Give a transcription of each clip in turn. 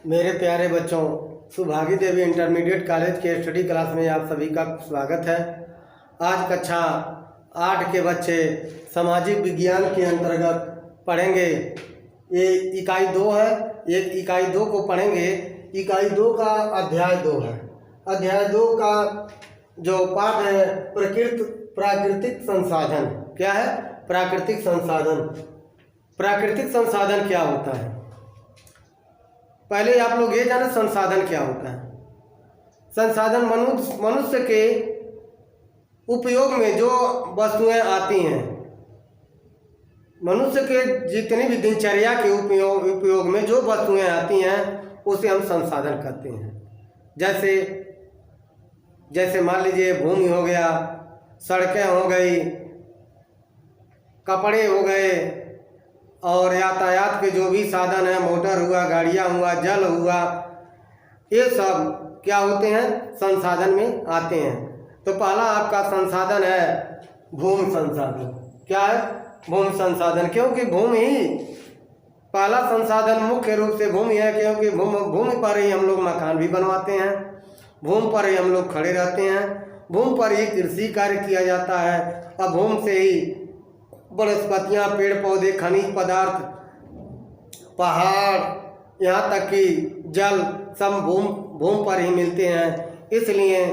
मेरे प्यारे बच्चों, सुभागी देवी इंटरमीडिएट कॉलेज के स्टडी क्लास में आप सभी का स्वागत है। आज कक्षा 8 के बच्चे सामाजिक विज्ञान के अंतर्गत पढ़ेंगे। ये इकाई 2 है। एक इकाई 2 को पढ़ेंगे। इकाई 2 का अध्याय 2 है। अध्याय 2 का जो पाठ है प्राकृतिक संसाधन। क्या है? प्राकृतिक संसाधन। प्राकृतिक संसाधन क्या होता है? पहले आप लोग ये जाने संसाधन क्या होता है। संसाधन मनुष्य के उपयोग में जो वस्तुएं आती हैं, मनुष्य के जितनी भी दिनचर्या के उपयोग में जो वस्तुएं आती हैं उसे हम संसाधन कहते हैं। जैसे मान लीजिए भूमि हो गया, सड़कें हो गई, कपड़े हो गए और यातायात के जो भी साधन है, मोटर हुआ, गाड़ियाँ हुआ, जल हुआ, ये सब क्या होते हैं? संसाधन में आते हैं। तो पहला आपका संसाधन है भूमि संसाधन। क्या है? भूमि संसाधन। क्योंकि भूमि ही पहला संसाधन मुख्य रूप से भूमि है, क्योंकि भूमि पर ही हम लोग मकान भी बनवाते हैं, भूमि पर ही हम लोग खड़े रहते हैं, भूमि पर ही कृषि कार्य किया जाता है और भूमि से ही वनस्पतियाँ, पेड़ पौधे, खनिज पदार्थ, पहाड़, यहाँ तक कि जल सब भूमि पर ही मिलते हैं। इसलिए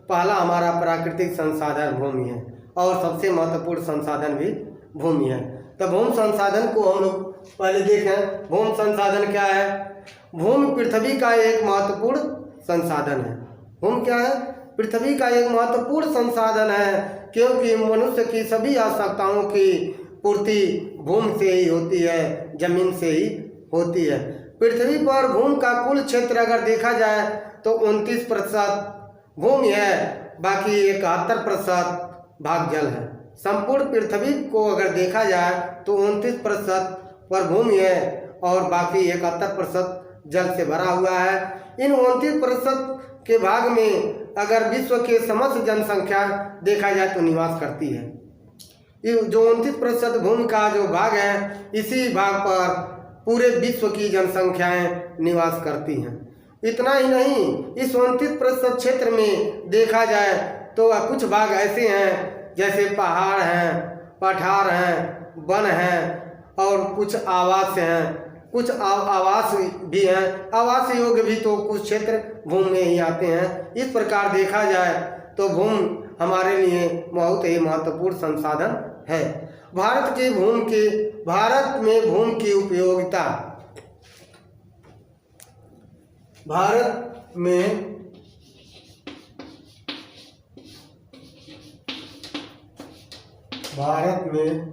पहला हमारा प्राकृतिक संसाधन भूमि है और सबसे महत्वपूर्ण संसाधन भी भूमि है। तो भूमि संसाधन को हम लोग पहले देखें। भूमि संसाधन क्या है? भूमि पृथ्वी का एक महत्वपूर्ण संसाधन है। भूमि क्या है? पृथ्वी का एक महत्वपूर्ण संसाधन है, क्योंकि मनुष्य की सभी आवश्यकताओं की पूर्ति भूमि से ही होती है, जमीन से ही होती है। पृथ्वी पर भूमि का कुल क्षेत्र अगर देखा जाए तो 29% भूमि है, बाकी 71% भाग जल है। संपूर्ण पृथ्वी को अगर देखा जाए तो 29% पर भूमि है और बाकी 71% जल से भरा हुआ है। इन 29% के भाग में अगर विश्व के समस्त जनसंख्या देखा जाए तो निवास करती है। ये जो 29% भूमि का जो भाग है, इसी भाग पर पूरे विश्व की जनसंख्याएं निवास करती हैं। इतना ही नहीं, इस 29% क्षेत्र में देखा जाए तो कुछ भाग ऐसे हैं जैसे पहाड़ हैं, पठार हैं, वन हैं और कुछ आवास हैं, कुछ आवास भी हैं। आवास योग्य भी तो कुछ क्षेत्र भूमि में ही आते हैं। इस प्रकार देखा जाए तो भूमि हमारे लिए बहुत ही महत्वपूर्ण संसाधन है। भारत में भूमि की उपयोगिता। भारत में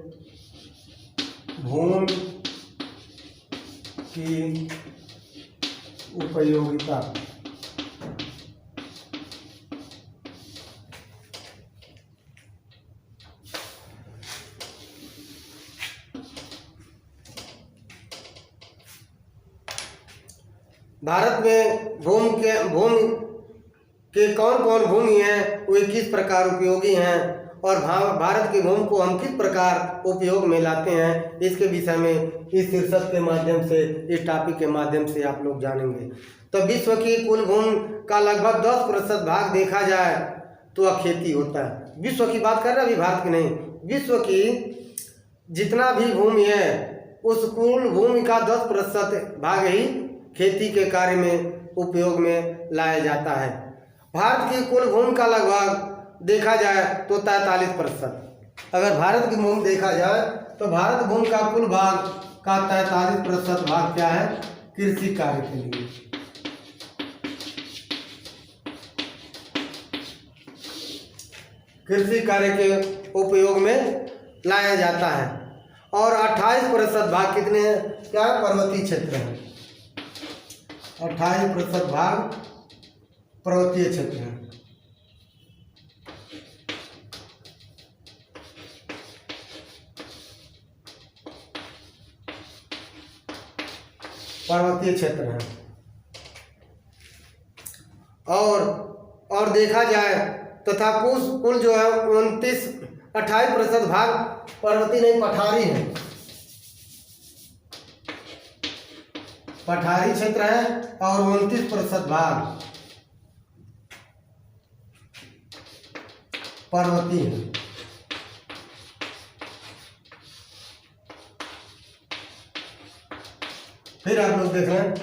भूमि की उपयोगिता। भारत में भूमि के कौन कौन भूमि हैं, वे किस प्रकार उपयोगी हैं और भारत की भूमि को हम किस प्रकार उपयोग में लाते हैं, इसके विषय में इस शीर्षक के माध्यम से, इस टॉपिक के माध्यम से आप लोग जानेंगे। तो विश्व की कुल भूमि का लगभग 10% भाग देखा जाए तो खेती होता है। विश्व की बात कर रहे हैं, अभी भारत की नहीं। विश्व की जितना भी भूमि है उस कुल भूमि का 10% भाग ही खेती के कार्य में उपयोग में लाया जाता है। भारत की कुल भूमि का लगभग देखा जाए तो 43%। अगर भारत की भूमि देखा जाए तो भारत भूमि का कुल भाग का 43% भाग क्या है? कृषि कार्य के लिए। कृषि कार्य के उपयोग में लाया जाता है। और 28% भाग कितने हैं? क्या? पर्वतीय क्षेत्र है। 28% भाग पर्वतीय क्षेत्र है। पर्वतीय क्षेत्र है। और देखा जाए तथा कुल जो है 28% भाग पर्वतीय नहीं, पठारी है। पठारी क्षेत्र है और 29% भाग पर्वतीय है। फिर आप लोग देख रहे हैं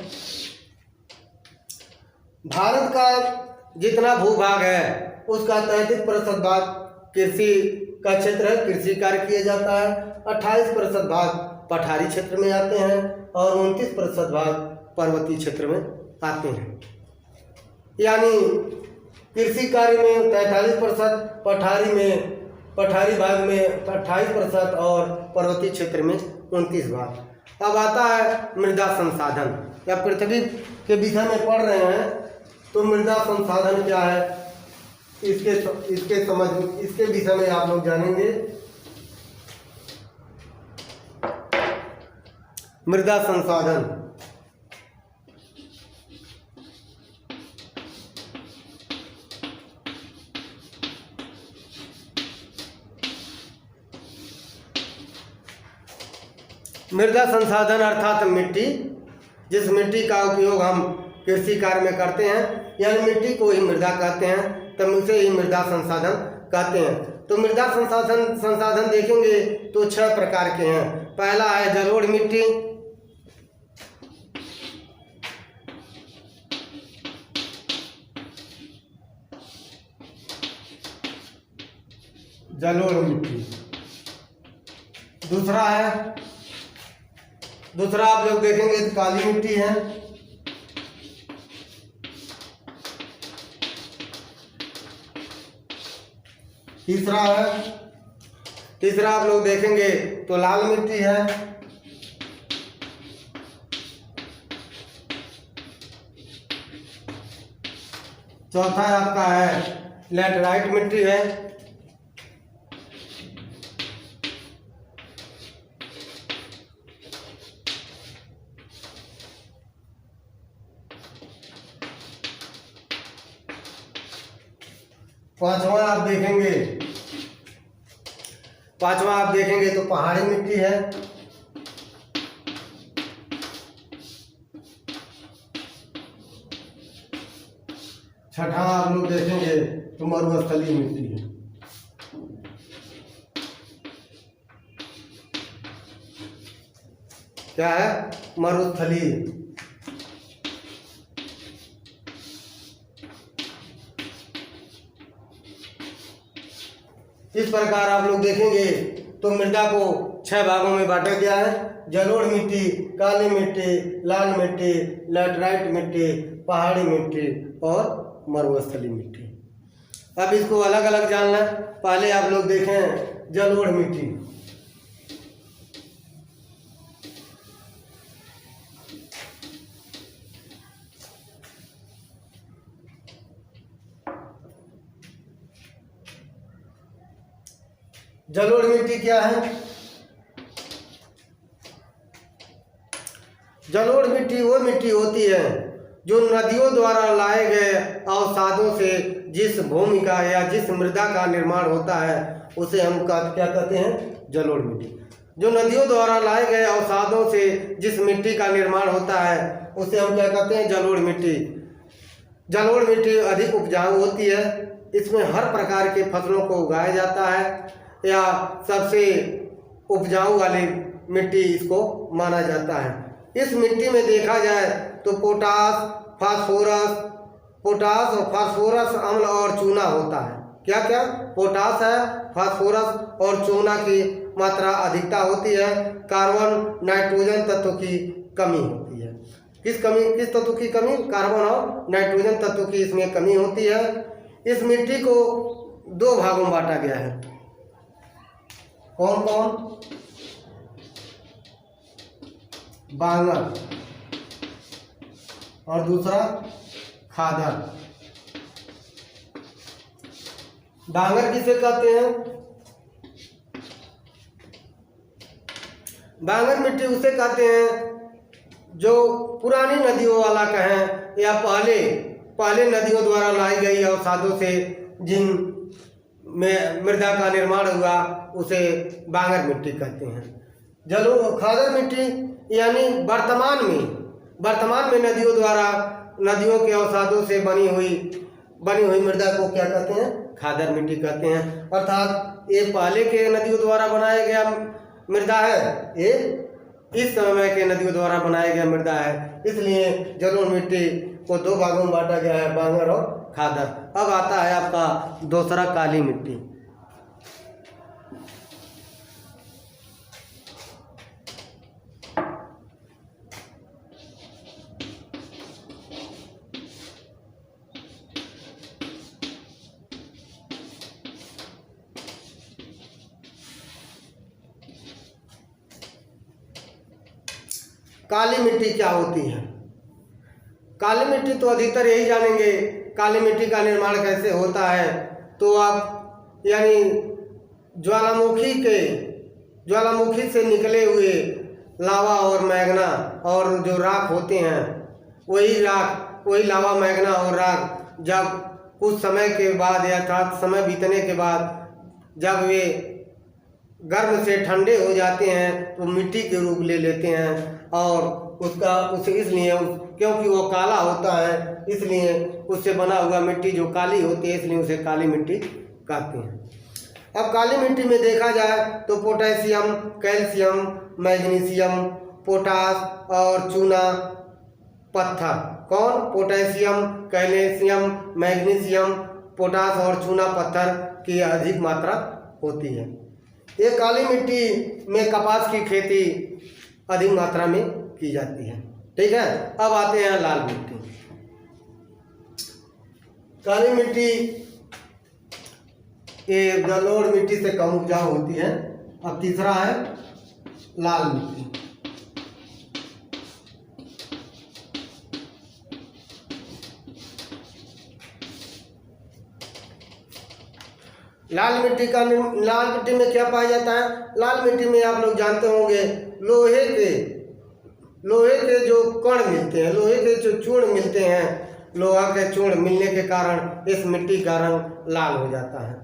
भारत का जितना भूभाग है उसका 33% भाग कृषि का क्षेत्र है, कृषि कार्य किया जाता है। 28% भाग पठारी क्षेत्र में आते हैं और 29% भाग पर्वतीय क्षेत्र में आते हैं। यानी कृषि कार्य में 43%, पठारी भाग में 28% और पर्वतीय क्षेत्र में 29 भाग। अब आता है मृदा संसाधन। या पृथ्वी के विषय में पढ़ रहे हैं तो मृदा संसाधन क्या है इसके विषय में आप लोग जानेंगे। मृदा संसाधन मृदा संसाधन अर्थात मिट्टी, जिस मिट्टी का उपयोग हम कृषि कार्य में करते हैं, यानी मिट्टी को ही मृदा कहते हैं, तब उसे ही मृदा संसाधन कहते हैं। तो मृदा संसाधन देखेंगे तो 6 प्रकार के हैं। पहला है जलोढ़ मिट्टी, जलोढ़ मिट्टी। दूसरा आप लोग देखेंगे तो काली मिट्टी है। तीसरा आप लोग देखेंगे तो लाल मिट्टी है। चौथा आपका है लैटेराइट मिट्टी है। पांचवा आप देखेंगे तो पहाड़ी मिट्टी है। छठा आप लोग देखेंगे तो मरुस्थलीय मिट्टी है। क्या है? मरुस्थलीय। इस प्रकार आप लोग देखेंगे तो मृदा को 6 भागों में बांटा गया है। जलोढ़ मिट्टी, काली मिट्टी, लाल मिट्टी, लैटेराइट मिट्टी, पहाड़ी मिट्टी और मरुस्थलीय मिट्टी। अब इसको अलग अलग जानना है। पहले आप लोग देखें जलोढ़ मिट्टी। जलोढ़ मिट्टी क्या है? जलोढ़ मिट्टी वो मिट्टी होती है जो नदियों द्वारा लाए गए अवसादों से जिस भूमि का या जिस मृदा का निर्माण होता है उसे हम क्या कहते हैं? जलोढ़ मिट्टी। जो नदियों द्वारा लाए गए अवसादों से जिस मिट्टी का निर्माण होता है उसे हम क्या कहते हैं? जलोढ़ मिट्टी। जलोढ़ मिट्टी अधिक उपजाऊ होती है। इसमें हर प्रकार के फसलों को उगाया जाता है या सबसे उपजाऊ वाली मिट्टी इसको माना जाता है। इस मिट्टी में देखा जाए तो पोटास और फास्फोरस अम्ल और चूना होता है। क्या क्या? पोटास है, फास्फोरस और चूना की मात्रा अधिकता होती है। कार्बन नाइट्रोजन तत्व की कमी होती है। किस तत्व की कमी? कार्बन और नाइट्रोजन तत्व की इसमें कमी होती है। इस मिट्टी को 2 भागों में बांटा गया है। कौन कौन? बांगर और दूसरा खादर। बांगर किसे कहते हैं? बांगर मिट्टी उसे कहते हैं जो पुरानी नदियों वाला कहें या पहले नदियों द्वारा लाई गई अवसादों से जिन में मृदा का निर्माण हुआ उसे बांगर मिट्टी कहते हैं। खादर मिट्टी यानी वर्तमान में वर्तमान में नदियों के अवसादों से बनी हुई मृदा को क्या कहते हैं? खादर मिट्टी कहते हैं। अर्थात ये पहले के नदियों द्वारा बनाया गया मृदा है, ये इस समय के नदियों द्वारा बनाया गया मृदा है। इसलिए जलोढ़ मिट्टी को दो भागों में बांटा गया है, बांगर और खादर। अब आता है आपका दूसरा काली मिट्टी। काली मिट्टी क्या होती है? काली मिट्टी तो अधिकतर यही जानेंगे काली मिट्टी का निर्माण कैसे होता है। तो आप यानी ज्वालामुखी से निकले हुए लावा और मैग्ना और जो राख होते हैं, वही लावा मैग्ना और राख जब कुछ समय के बाद या समय बीतने के बाद जब वे गर्म से ठंडे हो जाते हैं तो मिट्टी के रूप ले लेते हैं। और उसे इसलिए क्योंकि वो काला होता है, इसलिए उससे बना हुआ मिट्टी जो काली होती है, इसलिए उसे काली मिट्टी कहते हैं। अब काली मिट्टी में देखा जाए तो पोटेशियम, कैल्शियम, मैग्नीशियम, पोटास और चूना पत्थर। कौन? पोटेशियम, कैल्शियम, मैग्नीशियम, पोटास और चूना पत्थर की अधिक मात्रा होती है। ये काली मिट्टी में कपास की खेती अधिक मात्रा में की जाती है। ठीक है। अब आते हैं लाल मिट्टी। काली मिट्टी ये जलोढ़ मिट्टी से कम उपजाऊ होती है। अब तीसरा है लाल मिट्टी। लाल मिट्टी में क्या पाया जाता है? लाल मिट्टी में आप लोग जानते होंगे लोहे के जो कण मिलते हैं, लोहे के जो चूर्ण मिलते हैं, लोहा के चूर्ण मिलने के कारण इस मिट्टी का रंग लाल हो जाता है।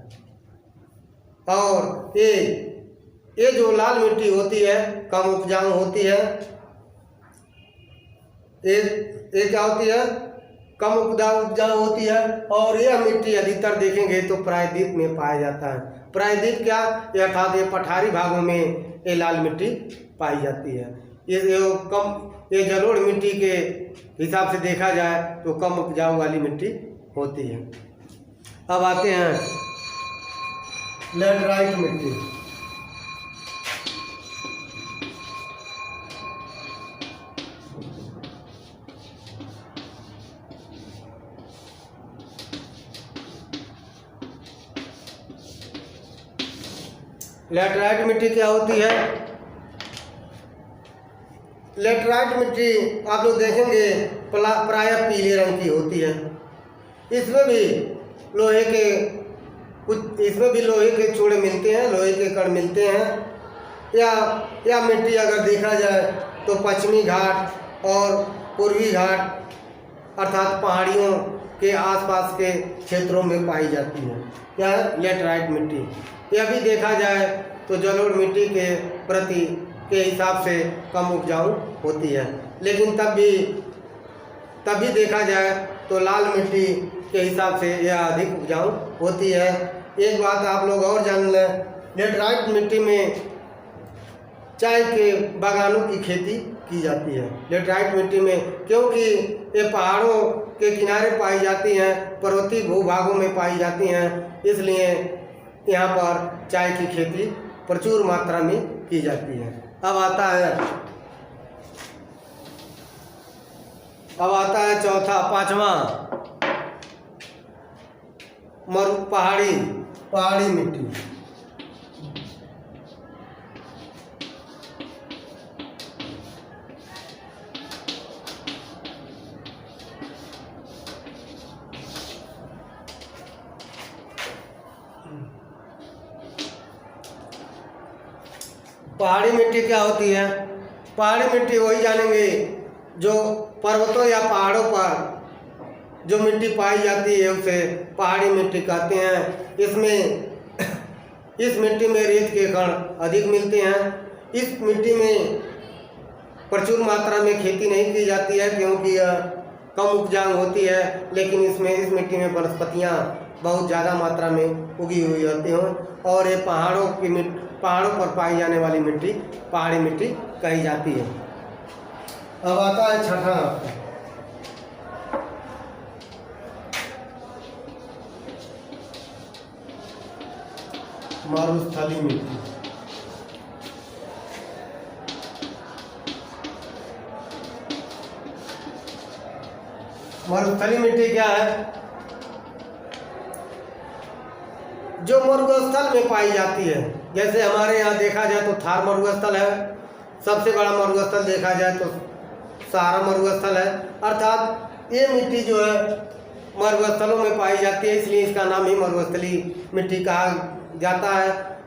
और ये जो लाल मिट्टी होती है कम उपजाऊ होती है। ये क्या होती है? कम उपजाऊ होती है। और यह मिट्टी अधिकतर देखेंगे तो प्रायद्वीप में पाया जाता है। प्रायद्वीप क्या? अर्थात ये पठारी भागों में ये लाल मिट्टी पाई जाती है। ये जलोढ़ मिट्टी के हिसाब से देखा जाए तो कम उपजाऊ वाली मिट्टी होती है। अब आते हैं लैटराइट मिट्टी। लैटराइट मिट्टी क्या होती है? लैटराइट मिट्टी आप लोग देखेंगे प्रायः पीले रंग की होती है। इसमें भी लोहे के चूड़े मिलते हैं, लोहे के कण मिलते हैं। या मिट्टी अगर देखा जाए तो पश्चिमी घाट और पूर्वी घाट अर्थात पहाड़ियों के आसपास के क्षेत्रों में पाई जाती है। क्या है? लैटराइट मिट्टी। यह भी देखा जाए तो जलोढ़ मिट्टी के हिसाब से कम उपजाऊ होती है। लेकिन तब भी देखा जाए तो लाल मिट्टी के हिसाब से यह अधिक उपजाऊ होती है। एक बात आप लोग और जान लें, लैटराइट मिट्टी में चाय के बागानों की खेती की जाती है। लैटराइट मिट्टी में क्योंकि ये पहाड़ों के किनारे पाई जाती हैं, पर्वतीय भूभागों में पाई जाती हैं, इसलिए यहाँ पर चाय की खेती प्रचुर मात्रा में की जाती है। अब आता है पांचवा पहाड़ी मिट्टी। पहाड़ी मिट्टी क्या होती है? पहाड़ी मिट्टी वही जानेंगे जो पर्वतों या पहाड़ों पर जो मिट्टी पाई जाती है उसे पहाड़ी मिट्टी कहते हैं। इस मिट्टी में रेत के कण अधिक मिलते हैं। इस मिट्टी में प्रचुर मात्रा में खेती नहीं की जाती है क्योंकि यह कम उपजाऊ होती है, लेकिन इस मिट्टी में वनस्पतियाँ बहुत ज़्यादा मात्रा में उगी हुई होती हैं और ये पहाड़ों पर पाई जाने वाली मिट्टी पहाड़ी मिट्टी कही जाती है। अब आता है छठा आपका मरुस्थलीय मिट्टी। मरुस्थलीय मिट्टी क्या है? जो मरुस्थल में पाई जाती है। जैसे हमारे यहाँ देखा जाए तो थार मरुस्थल है, सबसे बड़ा मरुस्थल देखा जाए तो सहारा मरुस्थल है। अर्थात ये मिट्टी जो है मरुस्थलों में पाई जाती है, इसलिए इसका नाम ही मरुस्थलीय मिट्टी कहा जाता है।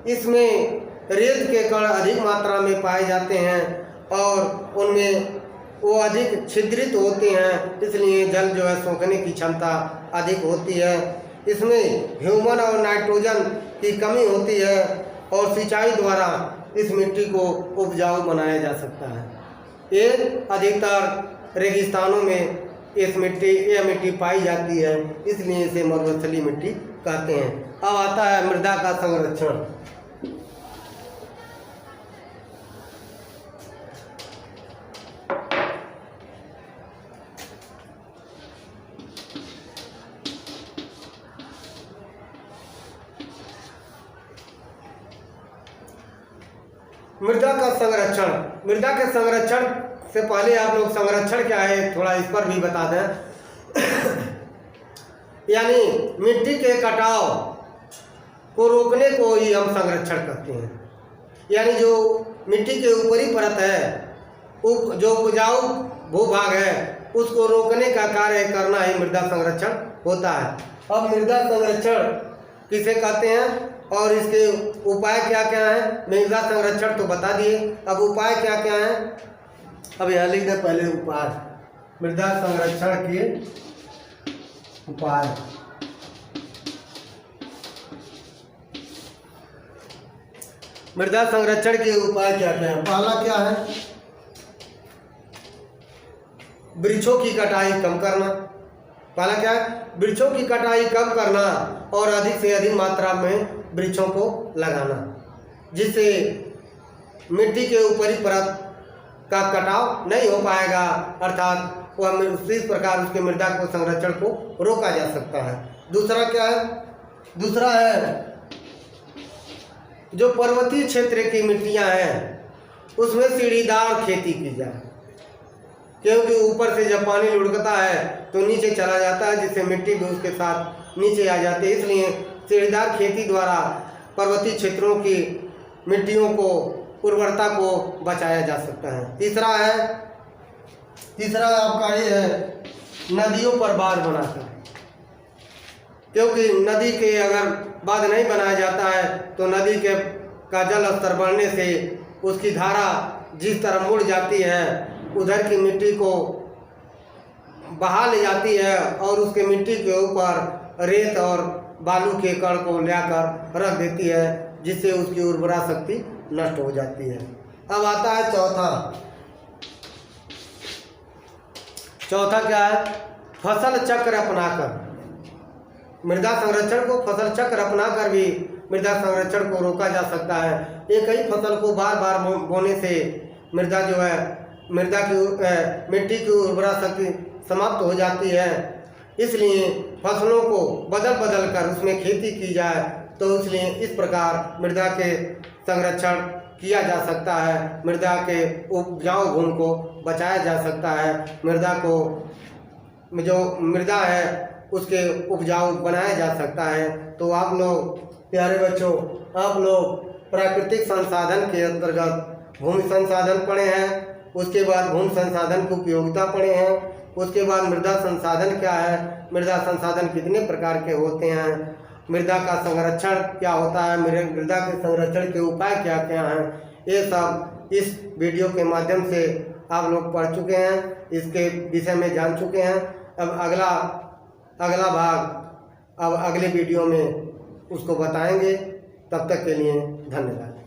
इसमें रेत के कण अधिक मात्रा में पाए जाते हैं और उनमें वो अधिक छिद्रित होते हैं, इसलिए जल जो है सोखने की क्षमता अधिक होती है। इसमें ह्यूमन और नाइट्रोजन की कमी होती है और सिंचाई द्वारा इस मिट्टी को उपजाऊ बनाया जा सकता है। ये अधिकतर रेगिस्तानों में यह मिट्टी पाई जाती है, इसलिए इसे मरुस्थलीय मिट्टी कहते हैं। अब आता है मृदा का संरक्षण। मृदा के संरक्षण से पहले आप लोग संरक्षण क्या है थोड़ा इस पर भी बता दें। यानी मिट्टी के कटाव को रोकने को ही हम संरक्षण करते हैं। यानी जो मिट्टी के ऊपरी परत है, जो उपजाऊ भूभाग है, उसको रोकने का कार्य करना ही मृदा संरक्षण होता है। अब मृदा संरक्षण किसे कहते हैं और इसके उपाय क्या क्या हैं? मृदा संरक्षण तो बता दिए, अब उपाय क्या क्या हैं? अब यहाँ लिख दें पहले उपाय। मृदा संरक्षण के उपाय। मृदा संरक्षण के उपाय क्या क्या हैं? पहला क्या है? वृक्षों की कटाई कम करना। पहला क्या है? वृक्षों की कटाई कम करना और अधिक से अधिक मात्रा में वृक्षों को लगाना, जिससे मिट्टी के ऊपरी परत का कटाव नहीं हो पाएगा, अर्थात वह इस प्रकार उसके मृदा को संरक्षण को रोका जा सकता है। दूसरा क्या है? दूसरा है जो पर्वतीय क्षेत्र की मिट्टियां हैं उसमें सीढ़ीदार खेती की जाए, क्योंकि ऊपर से जब पानी लुढ़कता है तो नीचे चला जाता है, जिससे मिट्टी भी उसके साथ नीचे आ जाती है। इसलिए सीढ़ीदार खेती द्वारा पर्वतीय क्षेत्रों की मिट्टियों को उर्वरता को बचाया जा सकता है। तीसरा आपका ये है नदियों पर बांध बनाकर, क्योंकि नदी के अगर बांध नहीं बनाया जाता है तो नदी का जल स्तर बढ़ने से उसकी धारा जिस तरह मुड़ जाती है उधर की मिट्टी को बहा ले जाती है और उसके मिट्टी के ऊपर रेत और बालू के कण को लाकर रख देती है, जिससे उसकी उर्वरा शक्ति नष्ट हो जाती है। अब आता है चौथा क्या है? फसल चक्र अपनाकर। मृदा संरक्षण को फसल चक्र अपनाकर भी मृदा संरक्षण को रोका जा सकता है। एक ही फसल को बार बार बोने से मृदा जो है मिट्टी की उर्वरा शक्ति समाप्त हो जाती है। इसलिए फसलों को बदल कर उसमें खेती की जाए, तो इसलिए इस प्रकार मृदा के संरक्षण किया जा सकता है। मृदा के उपजाऊ गुण को बचाया जा सकता है। मृदा को जो मृदा है उसके उपजाऊ बनाया जा सकता है। तो आप लोग प्यारे बच्चों, आप लोग प्राकृतिक संसाधन के अंतर्गत भूमि संसाधन पढ़े हैं, उसके बाद भूमि संसाधन की उपयोगिता पढ़े हैं, उसके बाद मृदा संसाधन क्या है, मृदा संसाधन कितने प्रकार के होते हैं, मृदा का संरक्षण क्या होता है, मृदा के संरक्षण के उपाय क्या क्या हैं, ये सब इस वीडियो के माध्यम से आप लोग पढ़ चुके हैं, इसके विषय में जान चुके हैं। अब अगला भाग अब अगले वीडियो में उसको बताएंगे। तब तक के लिए धन्यवाद।